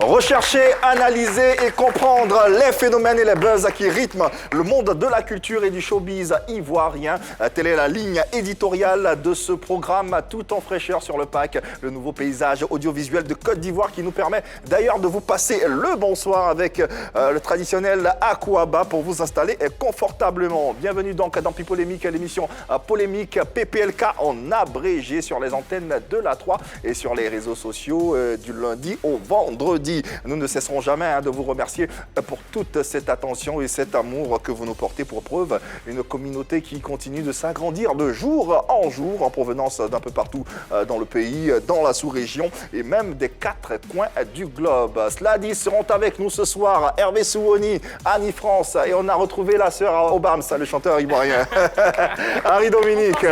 Rechercher, analyser et comprendre les phénomènes et les buzz qui rythment le monde de la culture et du showbiz ivoirien. Telle est la ligne éditoriale de ce programme tout en fraîcheur sur le pack, le nouveau paysage audiovisuel de Côte d'Ivoire qui nous permet d'ailleurs de vous passer le bonsoir avec le traditionnel Akouaba pour vous installer confortablement. Bienvenue donc dans Pipolémique, l'émission polémique PPLK en abrégé sur les antennes de la 3 et sur les réseaux sociaux du lundi au vendredi. Nous ne cesserons jamais de vous remercier pour toute cette attention et cet amour que vous nous portez. Pour preuve, une communauté qui continue de s'agrandir de jour en jour en provenance d'un peu partout dans le pays, dans la sous-région et même des 4 coins du globe. Cela dit, seront avec nous ce soir Hervé Souoni, Annie France et on a retrouvé la sœur Obams, le chanteur ivoirien, Harry Dominique.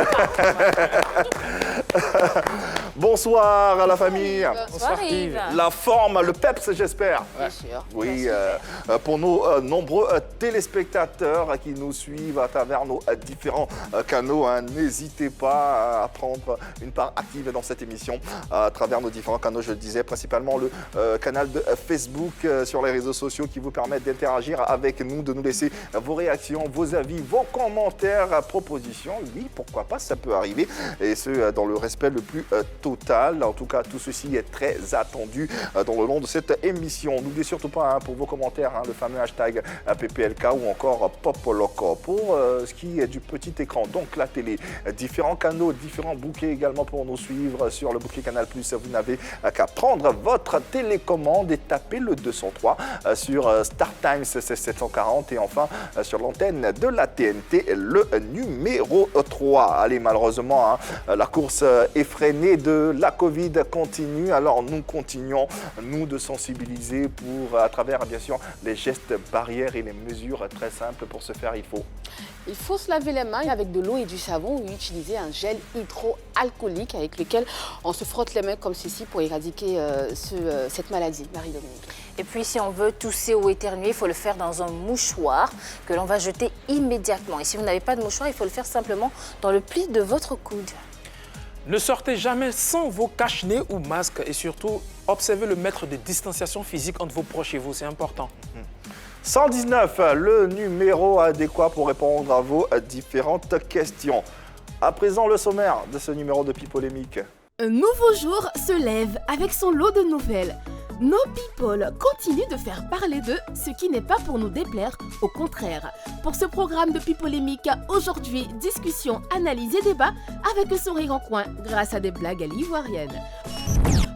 Bonsoir à la famille. Bonsoir Yves. La forme, le peps, j'espère. Bien sûr. Oui, pour nos nombreux téléspectateurs qui nous suivent à travers nos différents canaux, n'hésitez pas à prendre une part active dans cette émission à travers nos différents canaux, je le disais, principalement le canal de Facebook sur les réseaux sociaux qui vous permettent d'interagir avec nous, de nous laisser vos réactions, vos avis, vos commentaires, propositions. Oui, pourquoi pas, ça peut arriver. Et ce, dans le respect le plus total. En tout cas, tout ceci est très attendu dans le long de cette émission. N'oubliez surtout pas pour vos commentaires, le fameux hashtag PPLK ou encore PopLoco. Pour ce qui est du petit écran, donc la télé, différents canaux, différents bouquets également pour nous suivre sur le bouquet Canal+. Vous n'avez qu'à prendre votre télécommande et taper le 203 sur Star Times, c'est 740 et enfin sur l'antenne de la TNT, le numéro 3. Allez, malheureusement, la course effrénée de la Covid continue. Alors nous continuons, nous, de sensibiliser pour, à travers bien sûr les gestes barrières et les mesures très simples. Pour ce faire, il faut se laver les mains avec de l'eau et du savon ou utiliser un gel hydroalcoolique avec lequel on se frotte les mains comme ceci pour éradiquer cette maladie. Marie-Dominique. Et puis, si on veut tousser ou éternuer, il faut le faire dans un mouchoir que l'on va jeter immédiatement. Et si vous n'avez pas de mouchoir, il faut le faire simplement dans le pli de votre coude. Ne sortez jamais sans vos cache-nez ou masques et surtout, observez le mètre de distanciation physique entre vos proches et vous, c'est important. 119, le numéro adéquat pour répondre à vos différentes questions. À présent, le sommaire de ce numéro de Pipolémique. Un nouveau jour se lève avec son lot de nouvelles. Nos people continuent de faire parler d'eux, ce qui n'est pas pour nous déplaire, au contraire. Pour ce programme de Pipolémique, aujourd'hui, discussion, analyse et débat avec un sourire en coin grâce à des blagues à l'ivoirienne.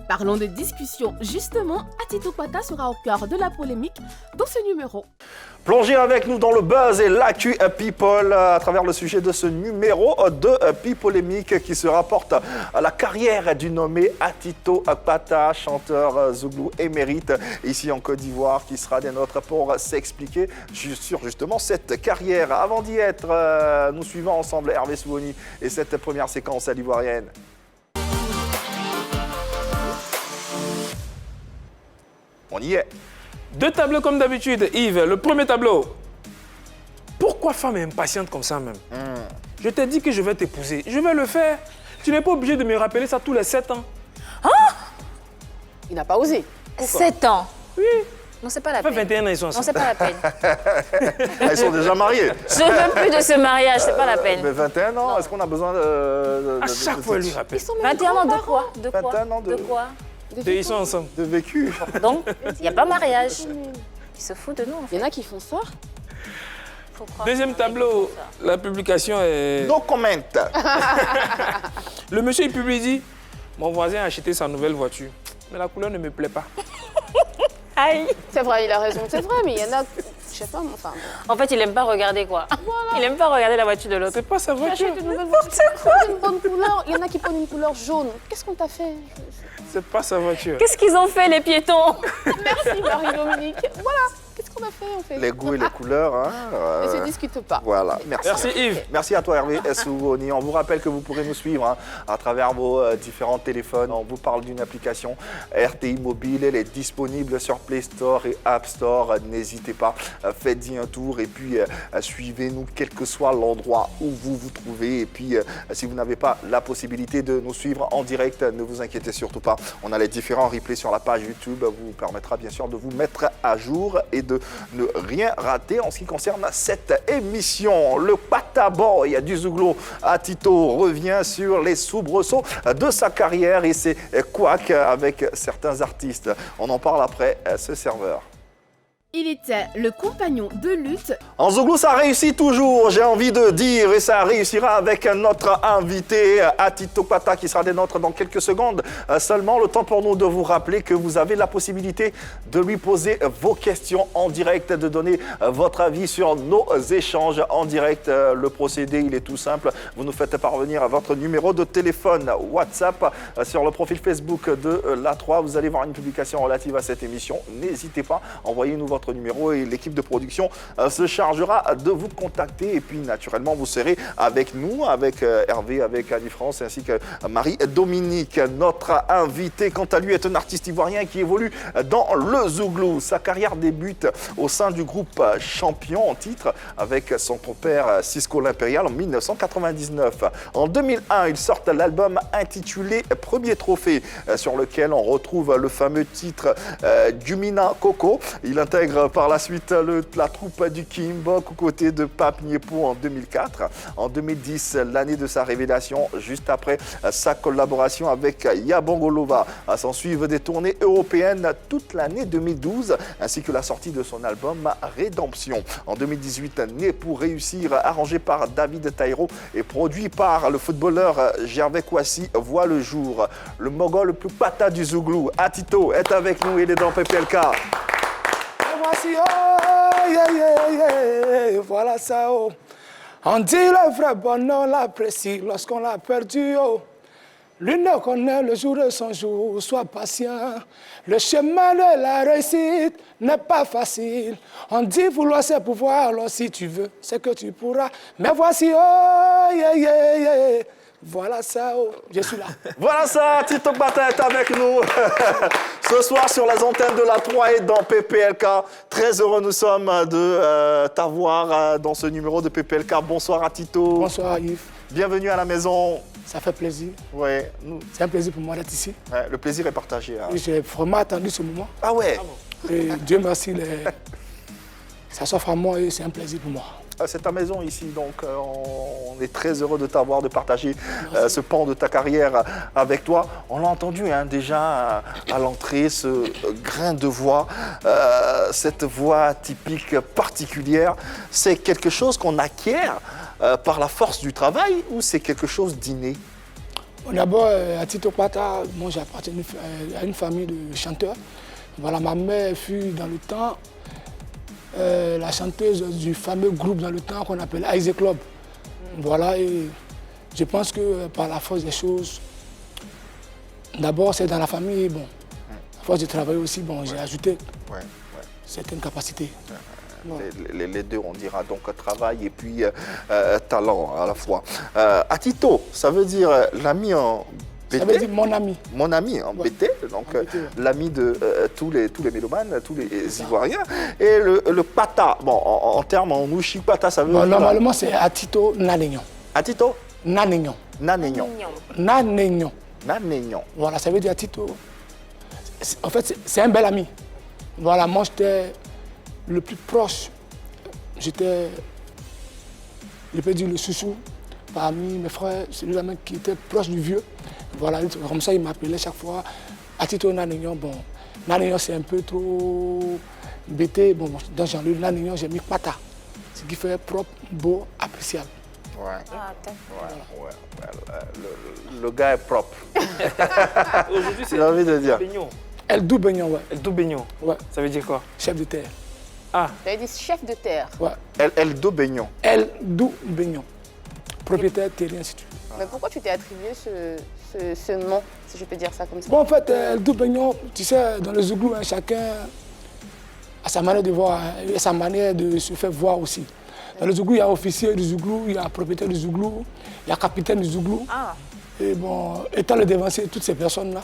Parlons de discussion, justement, Atito Pata sera au cœur de la polémique dans ce numéro. Plongez avec nous dans le buzz et l'actu People à travers le sujet de ce numéro de Pipolémique qui se rapporte à la carrière du nommé Atito Pata, chanteur zouglou émérite ici en Côte d'Ivoire, qui sera des nôtres pour s'expliquer sur justement cette carrière. Avant d'y être, nous suivons ensemble Hervé Souoni et cette première séquence à l'ivoirienne. On y est. 2 tableaux comme d'habitude. Yves, le premier tableau. Pourquoi femme est impatiente comme ça même? Je t'ai dit que je vais t'épouser. Je vais le faire. Tu n'es pas obligé de me rappeler ça tous les 7 ans. Hein? Il n'a pas osé. Pourquoi? 7 ans? Oui. Non, c'est pas la Ça fait peine. 21 ans, ils sont Non, ensemble. c'est pas la peine. Ils sont déjà mariés. Je veux plus de ce mariage, c'est pas la peine. Mais 21 ans, est-ce qu'on a besoin de À chaque fois, elle lui rappelle. Ils sont même 21 ans de grands-parents. quoi? De quoi? 21 ans de- quoi? Ils sont ensemble. de vécu? Donc, il n'y a pas mariage. Ils se foutent de nous, en Il fait. y en a qui font ça. Faut croire Deuxième que- tableau, la publication est... No comment. Le monsieur, il publie, il dit, mon voisin a acheté sa nouvelle voiture, mais la couleur ne me plaît pas. Aïe. C'est vrai, il a raison, c'est vrai, mais il y en a, je sais pas, enfin. En fait, il aime pas regarder quoi. Il aime pas regarder la voiture de l'autre. C'est pas sa voiture. Achète une nouvelle voiture. Une bonne couleur. Il y en a qui prennent une couleur jaune. Qu'est-ce qu'on t'a fait? C'est pas sa voiture. Qu'est-ce qu'ils ont fait, les piétons? Merci Marie-Dominique. Voilà. Qu'est-ce qu'on a fait en fait? Les goûts et les couleurs. Ne se discute pas. Voilà, merci. Merci Yves. Merci à toi Hervé Souoni. On vous rappelle que vous pourrez nous suivre à travers vos différents téléphones. On vous parle d'une application RTI Mobile. Elle est disponible sur Play Store et App Store. N'hésitez pas, faites-y un tour et puis suivez-nous quel que soit l'endroit où vous vous trouvez. Et puis si vous n'avez pas la possibilité de nous suivre en direct, ne vous inquiétez surtout pas. On a les différents replays sur la page YouTube, vous permettra bien sûr de vous mettre à jour et de ne rien rater en ce qui concerne cette émission. Le Pataboy du Zouglou Atito revient sur les soubresauts de sa carrière et ses couacs avec certains artistes. On en parle après ce serveur. Il était le compagnon de lutte. En Zouglou, ça réussit toujours, j'ai envie de dire, et ça réussira avec notre invité, Atito Kwata, qui sera des nôtres dans quelques secondes. Seulement, le temps pour nous de vous rappeler que vous avez la possibilité de lui poser vos questions en direct, de donner votre avis sur nos échanges en direct. Le procédé, il est tout simple. Vous nous faites parvenir votre numéro de téléphone WhatsApp sur le profil Facebook de l'A3. Vous allez voir une publication relative à cette émission. N'hésitez pas, envoyez-nous votre numéro et l'équipe de production se chargera de vous contacter. Et puis, naturellement, vous serez avec nous, avec Hervé, avec Annie France, ainsi que Marie-Dominique. Notre invité, quant à lui, est un artiste ivoirien qui évolue dans le Zouglou. Sa carrière débute au sein du groupe Champion en titre avec son compère Cisco l'Impérial en 1999. En 2001, il sort l'album intitulé Premier Trophée, sur lequel on retrouve le fameux titre Dumina Coco. Il intègre par la suite la troupe du Kimbok aux côtés de Pape Niepo en 2004. En 2010, l'année de sa révélation, juste après sa collaboration avec Yabongolova. S'en suivent des tournées européennes toute l'année 2012, ainsi que la sortie de son album Rédemption. En 2018, Né pour réussir, arrangé par David Taïro et produit par le footballeur Gervais Kouassi, voit le jour. Le mogol le plus pata du Zouglou, Atito, est avec nous, il est dans PPLK. Voici, oh, yeah, yeah, yeah, voilà ça, oh. On dit le vrai bonheur, on l'apprécie lorsqu'on l'a perdu, oh. L'une connaît le jour de son jour, sois patient. Le chemin de la réussite n'est pas facile. On dit vouloir ses pouvoirs, alors si tu veux, c'est que tu pourras. Mais voici, oh, yeah, yeah, yeah. Voilà ça, oh, je suis là. Voilà ça, Atito Kwata est avec nous ce soir sur les antennes de l'A3 et dans PPLK. Très heureux nous sommes de t'avoir dans ce numéro de PPLK. Bonsoir Atito. Bonsoir Yves. Bienvenue à la maison. Ça fait plaisir. Ouais. C'est un plaisir pour moi d'être ici. Ouais, le plaisir est partagé. Hein. J'ai vraiment attendu ce moment. Ah ouais. Et Dieu merci, ça s'offre à moi et c'est un plaisir pour moi. C'est ta maison ici, donc on est très heureux de t'avoir, de partager ce pan de ta carrière avec toi. On l'a entendu hein, déjà à l'entrée, ce grain de voix, cette voix typique particulière. C'est quelque chose qu'on acquiert par la force du travail ou c'est quelque chose d'inné? D'abord, Atito Kwata, moi j'appartiens à une famille de chanteurs. Voilà, ma mère fut dans le temps la chanteuse du fameux groupe dans le temps qu'on appelle Isaac Club. Voilà, et je pense que par la force des choses, d'abord c'est dans la famille, bon, à force de travailler aussi, bon, j'ai ajouté certaines capacités. Voilà. Les deux, on dira donc travail et puis talent à la fois. Atito, ça veut dire l'ami en BT. Ça veut dire mon ami. Mon ami en BT, donc l'ami de tous les mélomanes, tous les Ivoiriens. Et le pata, bon, en termes en ouchi, pata, ça veut dire... Normalement, c'est Atito Nanignon. Atito Nanignon. Nanignon. Nanignon. Nanignon. Voilà, ça veut dire Atito. En fait, c'est un bel ami. Voilà, moi, j'étais le plus proche. J'étais, je peux dire, le chouchou parmi mes frères, celui-là qui était proche du vieux. Voilà, comme ça, il m'appelait chaque fois Atito Nanignon. Bon, Nanignon, c'est un peu trop bêté. Bon, dans Jean-Louis Nanignon, j'ai mis Pata, ce qui fait propre, beau, appréciable. Ouais. Le gars est propre. Aujourd'hui, c'est envie de dire. El Dou Beignon, ouais. El Dou Beignon. Ouais. Ça veut dire quoi? Chef de terre. Ah. Tu as dit chef de terre. Ouais. El Dou Beignon. El Dou Beignon. Propriétaire terrien, si tu veux. Mais pourquoi tu t'es attribué ce nom, si je peux dire ça comme ça? Bon, en fait, El Dou Beignon, tu sais, dans le Zouglou, hein, chacun a sa manière de voir, hein, et sa manière de se faire voir aussi. Dans le Zouglou, il y a officier du Zouglou, il y a propriétaire du Zouglou, il y a capitaine du Zouglou. Ah. Et bon, étant le dévancier de toutes ces personnes-là,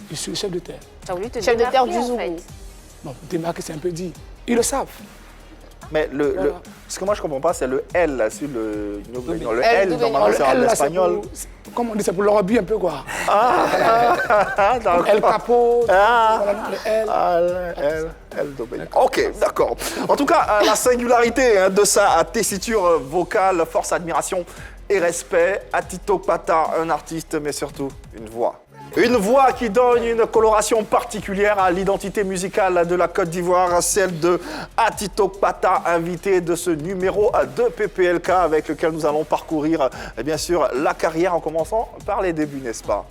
je suis le chef de terre. Tu as voulu te Chef de terre démarquer, du en Zouglou. fait. Bon, démarquer, c'est un peu dit. Ils le savent. Mais Voilà. ce que moi je comprends pas, c'est le L là, sur le Nobel. Le L, L, normalement, c'est en L, là, espagnol. Comme on dit, c'est pour le rugby un peu, quoi. D'accord. El Capo, Ah. voilà, le L. Ah, L, Nobel. Ok, d'accord. En tout cas, la singularité de sa tessiture vocale, force, admiration et respect. Atito Pata, un artiste, mais surtout une voix. Une voix qui donne une coloration particulière à l'identité musicale de la Côte d'Ivoire, celle de Atito Pata, invité de ce numéro de PPLK avec lequel nous allons parcourir, bien sûr, la carrière en commençant par les débuts, n'est-ce pas?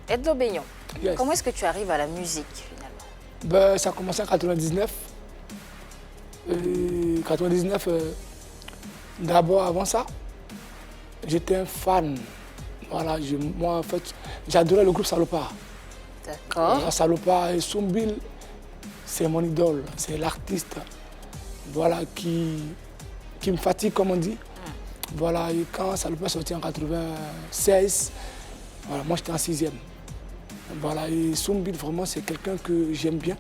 Edlo Beignon, Yes. comment est-ce que tu arrives à la musique finalement? Ben, ça a commencé en 99. 99, d'abord, avant ça, j'étais un fan. Voilà, moi, en fait, j'adorais le groupe Salopard. D'accord. Salopard et Soumbil, c'est mon idole. C'est l'artiste voilà, qui me fatigue, comme on dit. Voilà, et quand Salopard est sorti en 96, voilà, moi, j'étais en 6e. Voilà, et Soumbil, vraiment, c'est quelqu'un que j'aime bien.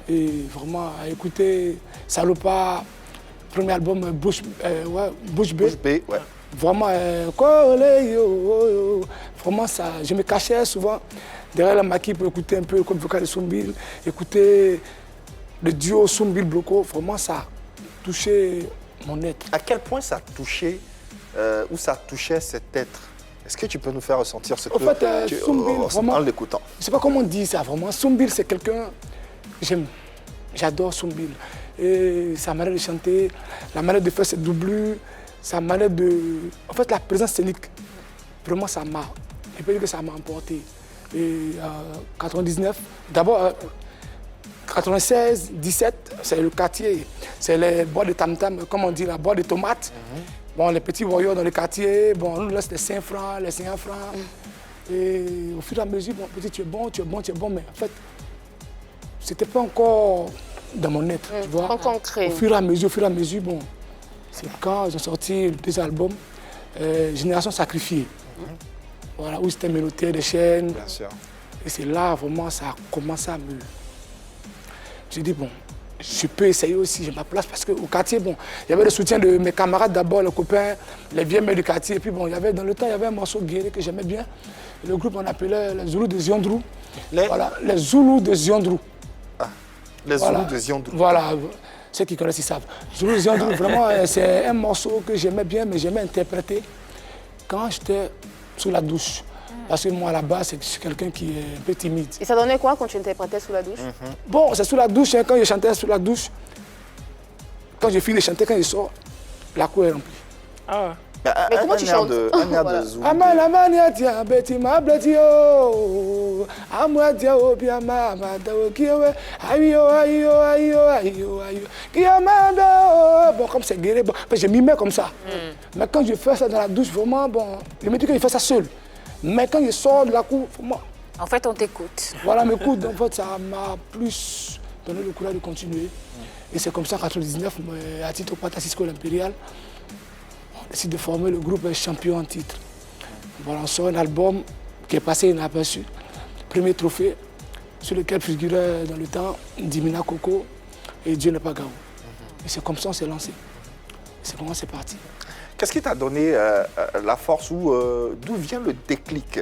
Et vraiment, à écouter Salopard, premier album, Bouche B. Bouche B, ouais. Vraiment, vraiment ça, je me cachais souvent derrière la maquille pour écouter un peu le code vocal de Soumbil, écouter le duo Soumbil-Bloco, vraiment ça a touché mon être. À quel point ça a touché, ou ça touchait cet être? Est-ce que tu peux nous faire ressentir ce En fait, Soumbil, vraiment, en l'écoutant? je ne sais pas comment on dit ça, vraiment. Soumbil, c'est quelqu'un que j'aime. J'adore Soumbil. Et sa manière de chanter, la manière de faire ses doublures, sa manière de... En fait, la présence scénique, vraiment, ça m'a... Je peux dire que ça m'a emporté. Et 99, d'abord, 96, 17, c'est le quartier. C'est les boîtes de tam-tam, comme on dit, la boîte de tomates. Bon, les petits voyous dans le quartier, bon, nous, là, c'était 5 francs, les 5 francs. Et au fur et à mesure, bon, petit, tu es bon, mais en fait, c'était pas encore dans mon être, tu vois. Pas concret. Au fur et à mesure, bon, c'est quand ils ont sorti deux albums, Génération Sacrifiée, voilà, où c'était Mélodie des chaînes. Bien sûr. Et c'est là, vraiment, ça a commencé à me... J'ai dit, bon, je peux essayer aussi, j'ai ma place, parce qu'au quartier, bon, il y avait le soutien de mes camarades d'abord, les copains, les vieux mecs du quartier, et puis bon, dans le temps, il y avait un morceau guéri que j'aimais bien. Et le groupe, on appelait les Zoulous de Ziondrou. Voilà, les Zoulous de Ziondrou. Les Voilà. Zoulous de Ziondrou. Voilà, ceux qui connaissent, ils savent. Zoulous de Ziondrou, vraiment, c'est un morceau que j'aimais bien, mais j'aimais interpréter quand j'étais sous la douche. Parce que moi, à la base, je suis quelqu'un qui est un peu timide. Et ça donnait quoi quand tu interprétais sous la douche? Bon, c'est sous la douche, hein, quand je chantais sous la douche, quand j'ai fini de chanter, quand je sors, la cour est remplie. Ah. Mais comment tu chantes? Un air Voilà. de Zoulou. Amana tia beti ma bleti yo. Amwa tia obia ma da okiwe. Ayo. Bon, comme c'est guéri, bon, je m'y mets comme ça. Mais quand je fais ça dans la douche, vraiment, bon, je me dis que je fais ça seul. Mais quand je sors de la cour, vraiment, En fait, on t'écoute. voilà mes coups, en fait, ça m'a plus donné le courage de continuer. Et c'est comme ça qu'en 1999, à Atito Pata Cisco l'Impérial, on décide de former le groupe Champion en titre. Voilà, on sort un album qui est passé inaperçu. Premier trophée, sur lequel figurait dans le temps Dimina Coco et Dieu n'est pas Gao. Et c'est comme ça qu'on s'est lancé. C'est comment c'est parti. Qu'est-ce qui t'a donné la force ou d'où vient le déclic?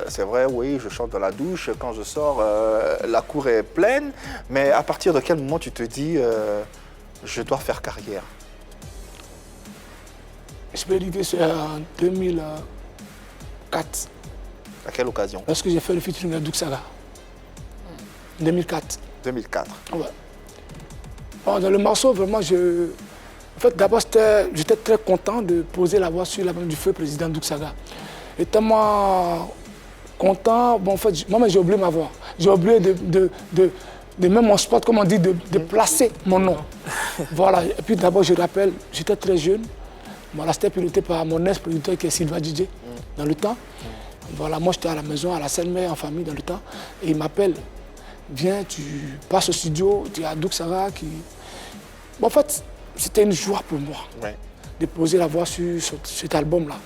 C'est vrai, oui, je chante dans la douche, quand je sors, la cour est pleine, mais à partir de quel moment tu te dis je dois faire carrière? Je peux dire que c'est en 2004, À quelle occasion? lorsque j'ai fait le featuring avec Douk Saga. 2004. 2004. Ouais. Bon, dans le morceau, vraiment, en fait, d'abord, j'étais très content de poser la voix sur l'album du feu président Douk Saga. Et tellement content, bon, en fait, moi, j'ai oublié ma voix. J'ai oublié de même mon spot, comme on dit, de placer mon nom. Voilà. Et puis d'abord, je rappelle, j'étais très jeune. Voilà, c'était piloté par mon ex-producteur qui est Sylvain DJ dans le temps. Voilà, moi, j'étais à la maison, à la Seine-Mère, en famille dans le temps. Et il m'appelle. Viens, tu passes au studio, tu as Douk Saga qui... Bon, en fait, c'était une joie pour moi de poser la voix sur cet album-là.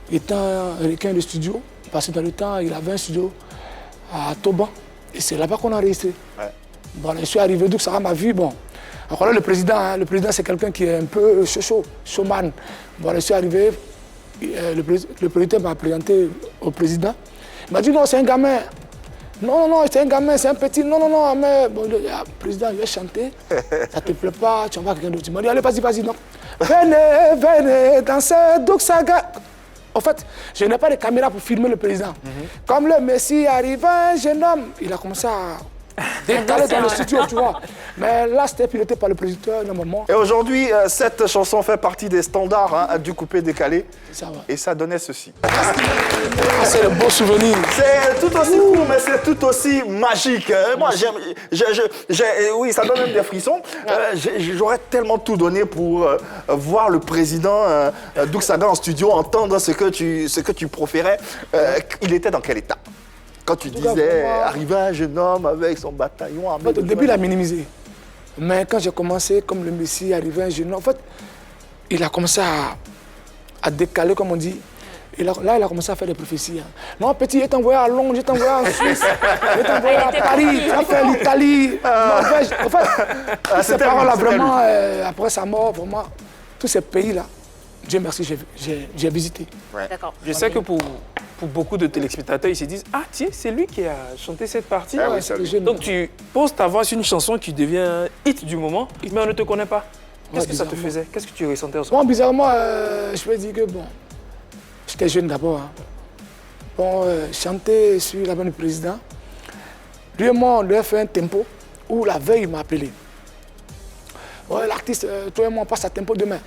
Étant un requin de studio, parce que dans le temps, il avait un studio à Toban. Et c'est là-bas qu'on a enregistré. Voilà, je suis arrivé, Douk Saga m'a vu, bon, Alors là, le président, c'est quelqu'un qui est un peu showman. Voilà, je suis arrivé, le président m'a présenté au président. Il m'a dit non, c'est un gamin. Non, c'est un gamin, c'est un petit. Non, mais bon, le président, je vais chanter. Ça te plaît pas, tu vas voir quelqu'un d'autre. Il m'a dit, allez, vas-y, non. Venez, danser, Douksaga. En fait, je n'ai pas de caméra pour filmer le président. Comme le Messie arrive, un jeune homme, il a commencé à décaler dans le studio, tu vois. Mais là, c'était piloté par le producteur, normalement. Et aujourd'hui, cette chanson fait partie des standards du coupé-décalé. Ça va. Et ça donnait ceci. C'est le beau souvenir. C'est tout aussi court, mais c'est tout aussi magique. Moi, oui, ça donne même des frissons. J'aurais tellement tout donné pour voir le président Douksaga en studio, entendre ce que tu proférais. Il était dans quel état? Quand tu disais, arrivait un jeune homme avec son bataillon armé. Au début, il a minimisé. Mais quand j'ai commencé, comme le Messie, arrivait un jeune homme, en fait, il a commencé à décaler, comme on dit. Et là, il a commencé à faire des prophéties. Non, petit, je t'ai envoyé à Londres, je t'ai envoyé en Suisse, je t'ai envoyé à Paris, tu as fait l'Italie, Norvège. En fait, ces paroles-là, vraiment, après sa mort, vraiment, tous ces pays-là, Dieu merci, j'ai visité. Ouais. D'accord. Je sais que pour beaucoup de téléspectateurs, ils se disent « Ah, tiens, c'est lui qui a chanté cette partie. Ah oui, c'est c'est le lui. jeune. Donc tu poses ta voix sur une chanson qui devient hit du moment, mais on ne te connaît pas. Qu'est-ce Ouais, que ça te bizarrement. faisait? Qu'est-ce que tu ressentais en ce moment? Moi, bizarrement, je peux dire que, bon, j'étais jeune d'abord. Bon, chanter sur la bande du président. Lui et moi, on lui a fait un tempo où la veille, il m'a appelé. Ouais, l'artiste, toi et moi, on passe à tempo demain.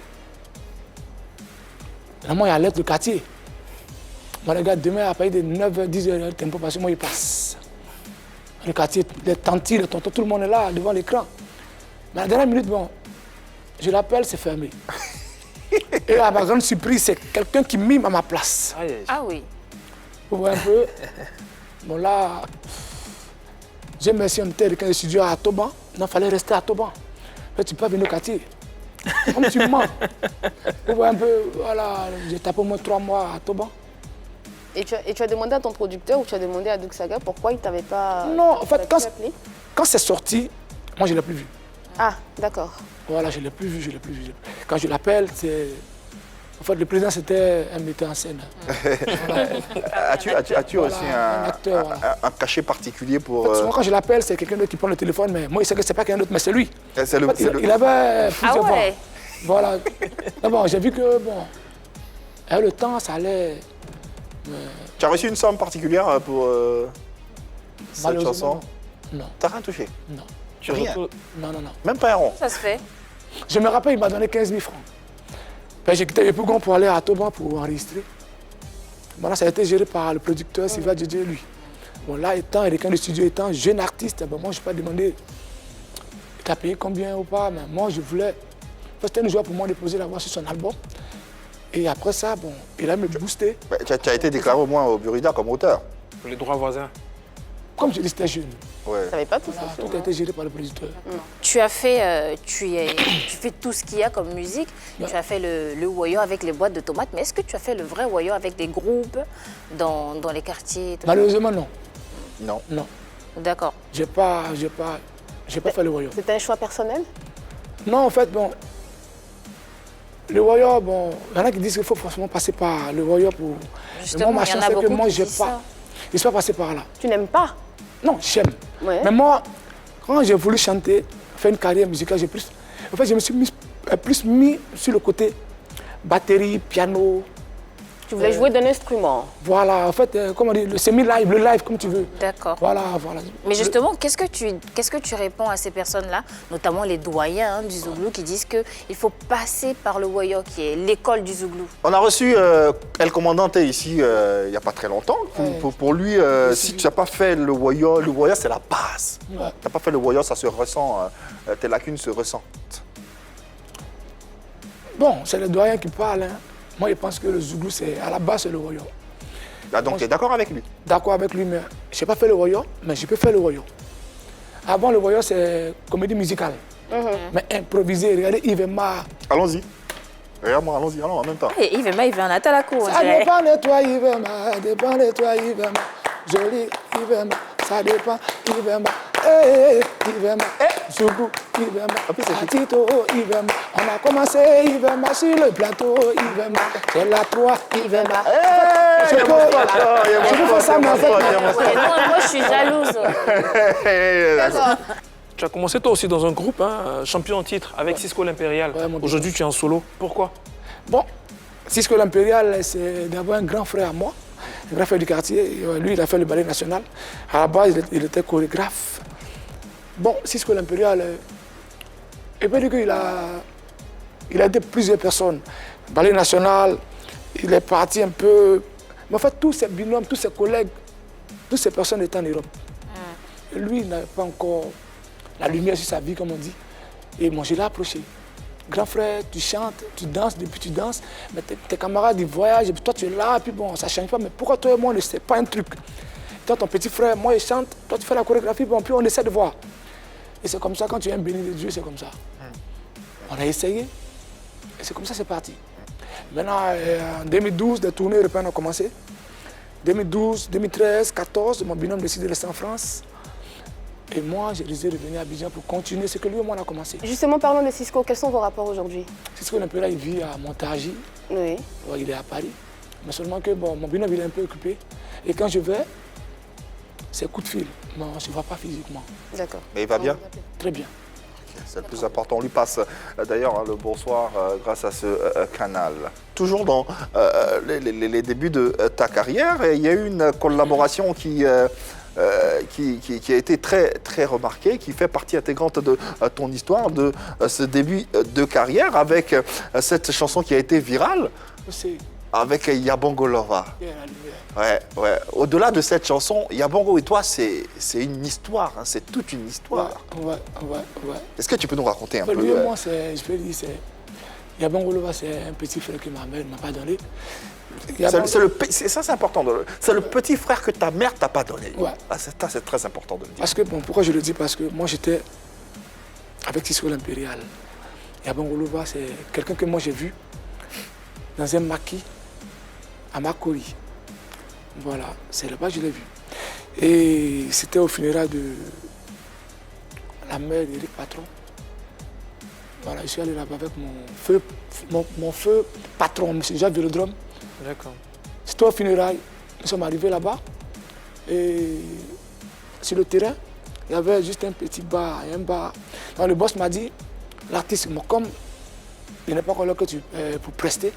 Là, moi, il y a l'aide du quartier. Moi, les gars, demain, à partir de 9h, 10h, le tempo, parce que moi, il passe. Le quartier, les tantis, les tontons, tout le monde est là, devant l'écran. Mais à la dernière minute, bon, je l'appelle, c'est fermé. Et à ma grande surprise, c'est quelqu'un qui mime à ma place. Aïe, aïe. Ah oui. Vous voyez un peu. Bon, là, j'ai merci, on était avec un studio à Toban. Non, il fallait rester à Toban. Là, tu peux pas venir au quartier. Comme tu mens. Vous voyez un peu, voilà, j'ai tapé au moins 3 mois à Toban. Et tu as demandé à ton producteur ou tu as demandé à Douksaga pourquoi il ne t'avait pas Non, en fait, appelé? quand c'est sorti, moi, je ne l'ai plus vu. Ah, d'accord. Voilà, je ne l'ai plus vu, je ne l'ai plus vu. Quand je l'appelle, c'est... En fait, le président, c'était un metteur en scène. As-tu Voilà, aussi un acteur, voilà. un cachet particulier pour... Souvent, quand je l'appelle, c'est quelqu'un d'autre qui prend le téléphone, mais moi, il sait que ce n'est pas quelqu'un d'autre, mais c'est lui. C'est le- En fait, c'est le- il avait plusieurs Ah ouais. voix. Voilà. D'abord, j'ai vu que, bon, avec le temps, ça allait... Tu as reçu une somme particulière pour cette Malheureusement, chanson? non. T'as rien touché? Non. Tu Rien. retrouves- Non. Même pas un rond? Ça se fait. Je me rappelle, il m'a donné 15 000 francs. Ben, j'ai quitté le Pougon pour aller à Toban pour enregistrer. Bon, là, ça a été géré par le producteur Sylvain Djedje, lui. Bon, là, étant quelqu'un de studio, étant jeune artiste, ben, moi, je n'ai pas demandé il t'a payé combien ou pas, mais moi, je voulais... C'était une joie pour moi de poser la voix sur son album. Et après ça, bon, il a me boosté. Ouais, tu as été déclaré au moins au Burida comme auteur. Pour les droits voisins. Comme je dis, c'était jeune. Ouais. Tu ne savais pas tout Voilà, ça. tout a été géré par le producteur. Tu as fait, tu fais tout ce qu'il y a comme musique. Ouais. Tu as fait le woyo avec les boîtes de tomates. Mais est-ce que tu as fait le vrai woyo avec des groupes dans les quartiers tout ça? Malheureusement, non. Non. Non. D'accord. J'ai pas fait le royaume. C'était un choix personnel? Non, en fait, bon, le royaume, bon, il y en a qui disent qu'il faut forcément passer par le royaume pour... Justement, moi, ma il y en chance, a c'est que beaucoup moi, qui j'ai disent pas... ça. Je ne suis pas passé par là. Tu n'aimes pas? Non, j'aime. Ouais. Mais moi, quand j'ai voulu chanter, faire une carrière musicale, en fait, je me suis plus mis sur le côté batterie, piano. Tu voulais jouer d'un instrument? Voilà, en fait, comment dire, le semi-live, le live, comme tu veux. D'accord. Voilà. Mais justement, qu'est-ce que tu réponds à ces personnes-là, notamment les doyens du Zouglou, qui disent qu'il faut passer par le woyo, qui est l'école du Zouglou? On a reçu El Commandante ici il n'y a pas très longtemps. Pour lui, si tu n'as pas fait le woyo c'est la base. Ouais. Tu n'as pas fait le woyo, ça se ressent, tes lacunes se ressentent. Bon, c'est les doyens qui parlent. Hein. Moi, je pense que le Zouglou, c'est à la base, c'est le royaume. Ah, donc tu es d'accord avec lui? D'accord avec lui, mais je n'ai pas fait le royaume, mais je peux faire le royaume. Avant, le royaume, c'est comédie musicale. Mais improvisé, regardez Yves Emma. Allons-y. Regarde-moi, allons-y, allons en même temps. Et Yves Emma, il veut un atalakou, on Ça dirait. dépend de toi, Yves Emma. Ça dépend de toi, Yves Emma. Joli Yves Emma. Ça dépend, Yves Emma. Hey, Yves Emma. Zougou, Ivema, Atito, Ivema. On a commencé Ivema sur le plateau, Ivema. C'est la 3, Ivema. Ouais, moi, je suis jalouse. Tu as commencé toi aussi dans un groupe, hein, champion en titre, avec Cisco l'Impérial. Ouais, mon Aujourd'hui, tu es en solo. Pourquoi? Bon, Cisco l'Impérial, c'est d'abord un grand frère à moi, un grand frère du quartier. Lui, il a fait le ballet national. À la base, il était chorégraphe. Bon, Cisco l'Impérial, il peut dire qu'il a aidé plusieurs personnes. Ballet national, il est parti un peu. Mais en fait, tous ses binômes, tous ses collègues, toutes ces personnes étaient en Europe. Et lui, il n'avait pas encore la lumière sur sa vie, comme on dit. Et moi, je l'ai approché. Grand frère, tu chantes, tu danses, depuis tu danses, mais tes camarades ils voyagent, et puis toi tu es là, et puis bon, ça ne change pas, mais pourquoi toi et moi on ne sait pas un truc? Toi, ton petit frère, moi il chante, toi tu fais la chorégraphie, bon, puis on essaie de voir. Et c'est comme ça, quand tu es un béni de Dieu, c'est comme ça. On a essayé, et c'est comme ça c'est parti. Maintenant, en 2012, les tournées européennes ont commencé. 2012, 2013, 2014, mon binôme décide de rester en France. Et moi, j'ai décidé de venir à Abidjan pour continuer ce que lui et moi on a commencé. Justement, parlons de Cisco. Quels sont vos rapports aujourd'hui? Cisco l'Impérial, il vit à Montargis. Oui. Ouais, il est à Paris. Mais seulement que bon, mon binôme il est un peu occupé. Et quand je vais, c'est coup de fil. Mais on ne se voit pas physiquement. D'accord. Mais il va bien? Très bien. C'est le plus important. On lui passe d'ailleurs le bonsoir grâce à ce canal. Toujours dans les débuts de ta carrière, il y a eu une collaboration qui a été très, très remarquée, qui fait partie intégrante de ton histoire, de ce début de carrière, avec cette chanson qui a été virale, C'est avec Yabongo Lova. bien la lumière. Ouais. Au-delà de cette chanson, Yabongo et toi, c'est une histoire, hein, c'est toute une histoire. Ouais. Est-ce que tu peux nous raconter un Mais peu lui et moi, je peux dire, Yabongo Lova, c'est un petit frère que ma mère ne m'a pas donné. Ça, c'est important. C'est le petit frère que ta mère t'a pas donné. Ouais. Ah, c'est très important de le dire. Parce que, bon, pourquoi je le dis? Parce que moi, j'étais avec Cisco l'Impérial. Yabongo Lova, c'est quelqu'un que moi j'ai vu dans un maquis à Makori. Voilà, c'est là-bas que je l'ai vu. Et c'était au funérailles de la mère d'Éric Patron. Voilà, je suis allé là-bas avec mon feu patron, M. Jacques Vélodrome. D'accord. C'était au funérailles. Nous sommes arrivés là-bas. Et sur le terrain, il y avait juste un petit bar. Un bar. Donc, le boss m'a dit, l'artiste, comme il n'est pas encore là pour prester,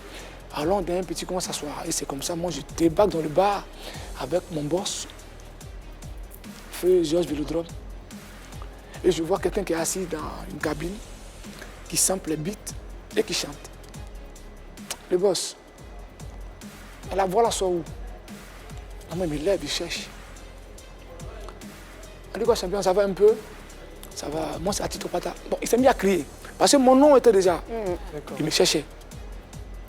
allons dans un petit coin s'asseoir. Et c'est comme ça, moi je débarque dans le bar avec mon boss, feu Georges Vélodrome. Et je vois quelqu'un qui est assis dans une cabine, qui sample les beats et qui chante. Le boss, la voix là soit où? Moi, il me lève, il cherche. On dit quoi, champion, ça va un peu? Ça va, moi c'est à Tito Pata. Bon, il s'est mis à crier, parce que mon nom était déjà. Il me cherchait.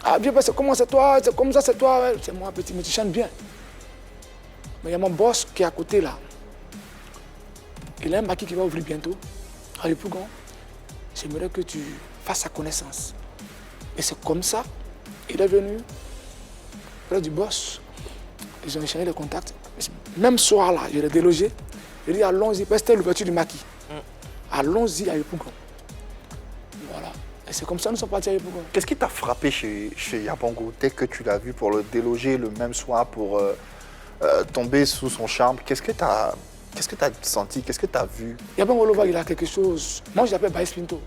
Ah bien, c'est comment c'est toi? C'est comme ça, c'est toi? C'est moi, petit, mais tu chantes bien. Mais il y a mon boss qui est à côté là. Il a un maquis qui va ouvrir bientôt. Ah, le Pougon, j'aimerais que tu fasses sa connaissance. Et c'est comme ça, il est venu près du boss. Ils ont échangé les contacts. Même soir là, je l'ai délogé. Il dit allons-y, parce que c'était l'ouverture du maquis. Allons-y à Yopougon. Voilà. Et c'est comme ça que nous sommes partis à Yopougon. Qu'est-ce qui t'a frappé chez Yabongo dès que tu l'as vu pour le déloger le même soir, pour tomber sous son charme? Qu'est-ce que tu as senti? Qu'est-ce que tu as vu? Yabongo Lova, il a quelque chose. Moi, je l'appelle Baïs Pinto.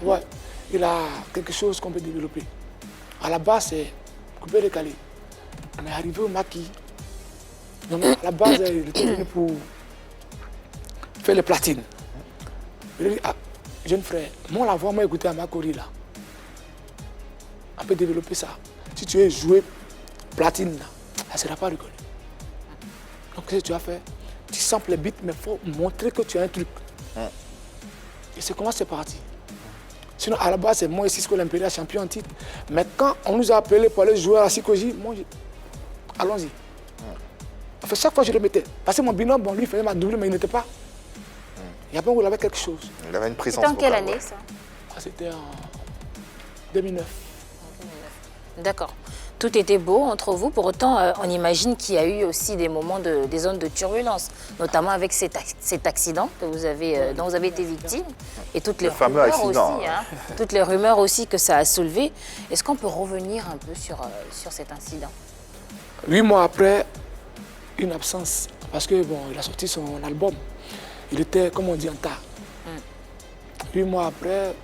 Ouais. Il a quelque chose qu'on peut développer. À la base, c'est couper les calés. Mais arrivé au maquis, donc à la base, il était venu pour faire les platines. Il a dit, ah, jeune frère, moi la voix m'a écouté à Makori là. On peut développer ça. Si tu veux jouer platine là, ça ne sera pas reconnu. Donc qu'est-ce que tu vas faire? Tu samples les beats, mais il faut montrer que tu as un truc. Et c'est comment c'est parti. Sinon, à la base, c'est moi et Cisco l'Impérial, champion en titre. Mais quand on nous a appelés pour aller jouer à la Sikoji, moi, allons-y. Enfin, chaque fois, je le mettais. Parce que mon binôme, bon, lui, il faisait ma double, mais il n'était pas. Il y a pas où il avait quelque chose. Il avait une présence. C'était en quelle vocale, année, ouais. ça? Ah, c'était en 2009. D'accord. Tout était beau entre vous. Pour autant, on imagine qu'il y a eu aussi des moments, des zones de turbulence, notamment avec cet accident que vous avez, dont vous avez été victime. Et toutes les fameux rumeurs accident. aussi, hein, toutes les rumeurs aussi que ça a soulevé. Est-ce qu'on peut revenir un peu sur cet incident? 8 mois après, une absence. Parce que bon, il a sorti son album. Il était, comme on dit, en tas. 8 mois après,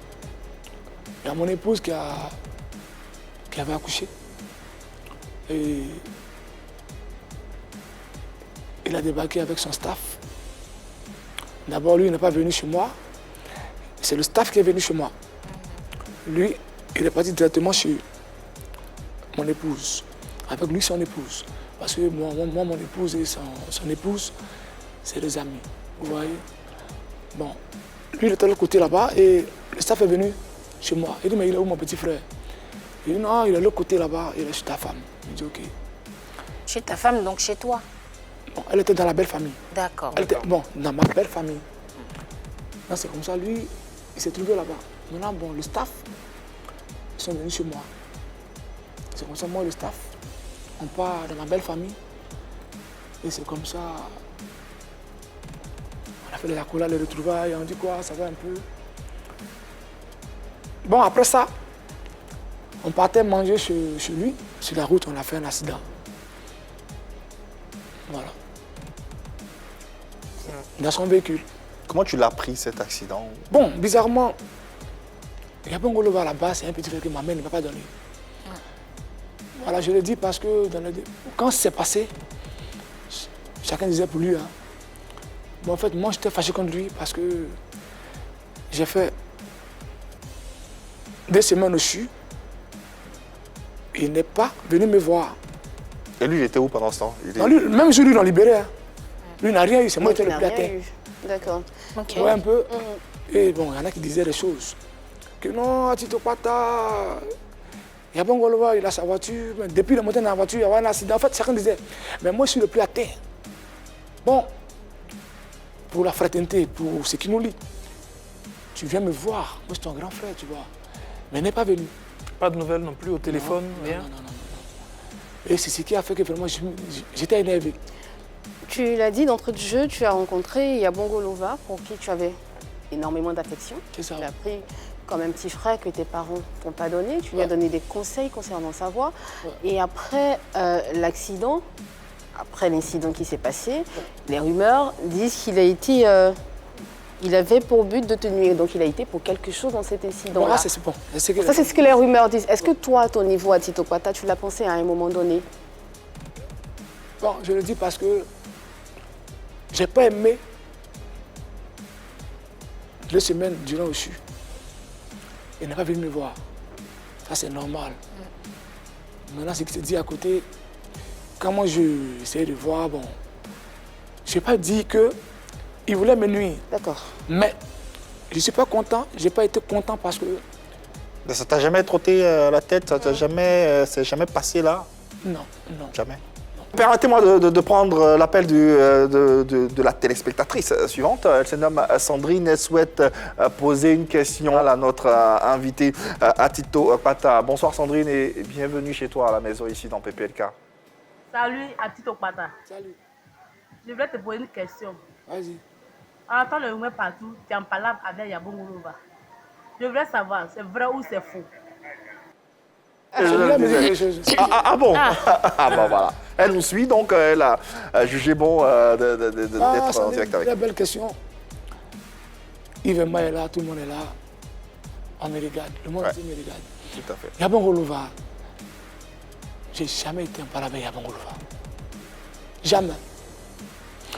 il y a mon épouse qui avait accouché. Et il a débarqué avec son staff. D'abord, lui, il n'est pas venu chez moi. C'est le staff qui est venu chez moi. Lui, il est parti directement chez mon épouse. Avec lui, son épouse. Parce que moi mon épouse et son épouse, c'est des amis. Vous voyez? Bon, lui, il était de l'autre côté là-bas et le staff est venu chez moi. Il dit, mais il est où mon petit frère? Il dit, non, il est de l'autre côté là-bas, il est chez ta femme. Il dit, ok. Chez ta femme, donc chez toi? Bon, elle était dans la belle famille. D'accord. Elle était, bon, dans ma belle famille. Non, c'est comme ça, lui, il s'est trouvé là-bas. Maintenant, bon, le staff, ils sont venus chez moi. C'est comme ça, moi et le staff, on part dans ma belle famille. Et c'est comme ça, on a fait les accolades, les retrouvailles, on dit quoi, ça va un peu. Bon, après ça, on partait manger chez lui. Sur la route, on a fait un accident. Voilà. Dans son véhicule. Comment tu l'as pris cet accident? Bon, bizarrement, il y a Bongo Lova là-bas, c'est un petit frère que ma mère ne m'a pas donné. Voilà, je le dis parce que quand c'est passé, chacun disait pour lui. Hein. Bon, en fait, moi, j'étais fâché contre lui parce que j'ai fait 2 semaines au CHU. Il n'est pas venu me voir. Et lui, il était où pendant ce temps? Non, lui, même si lui, ils l'ont libéré. Hein. Lui, il n'a rien eu, c'est moi qui étais le n'a rien platin. eu. D'accord. Tu vois un peu. Et bon, il y en a qui disaient des choses. Que non, Tito Pata, il y a Bongo Lova, il a sa voiture. Mais depuis le matin dans la voiture, il y a un accident. En fait, chacun disait, mais moi, je suis le plus à terre. Bon, pour la fraternité, pour ce qui nous lie, tu viens me voir. Moi, je suis ton grand frère, tu vois. Mais il n'est pas venu. Pas de nouvelles non plus au téléphone, Non, rien? non. Et c'est ce qui a fait que vraiment, j'étais énervé. Tu l'as dit, d'entrée de jeu, tu as rencontré Yabongo Lova, pour qui tu avais énormément d'affection. C'est ça. Tu l'as pris comme un petit frère que tes parents t'ont pas donné. Tu lui as donné des conseils concernant sa voix. Et après l'accident, après l'incident qui s'est passé, les rumeurs disent qu'il a été... il avait pour but de te nuire, donc il a été pour quelque chose dans cet incident-là. Voilà, c'est bon. Ça, c'est ce que les rumeurs disent. Est-ce que toi, à ton niveau, à Tito Pata, tu l'as pensé à un moment donné? Bon, je le dis parce que j'ai pas aimé 2 semaines durant le CHU. Il n'est pas venu me voir. Ça, c'est normal. Maintenant, ce qui se dit à côté, quand moi, j'essayais de voir, bon, je n'ai pas dit qu'il voulait me nuire. D'accord. Mais je ne suis pas content, je n'ai pas été content parce que... Mais ça t'a jamais trotté la tête? Ça t'a jamais, c'est jamais passé là? Non, non. Jamais. Permettez-moi de prendre l'appel de la téléspectatrice suivante. Elle se nomme Sandrine. Elle souhaite poser une question à notre invité, à Tito Pata. Bonsoir Sandrine et bienvenue chez toi à la maison ici dans PPLK. Salut à Tito Pata. Salut. Je voulais te poser une question. Vas-y. En entendant le rumeur partout, tu es en palabre avec Yabongo Lova. Je voulais savoir, c'est vrai ou c'est faux? Ah bon? Ah bah voilà. Elle nous suit, donc elle a jugé bon d'être en direct avec nous. C'est une belle question. Yves et moi est là, tout le monde est là. On me regarde, le monde entier me regarde. Tout à fait. Yabongo Lova, j'ai jamais été en parole avec Yabongo Lova. Jamais.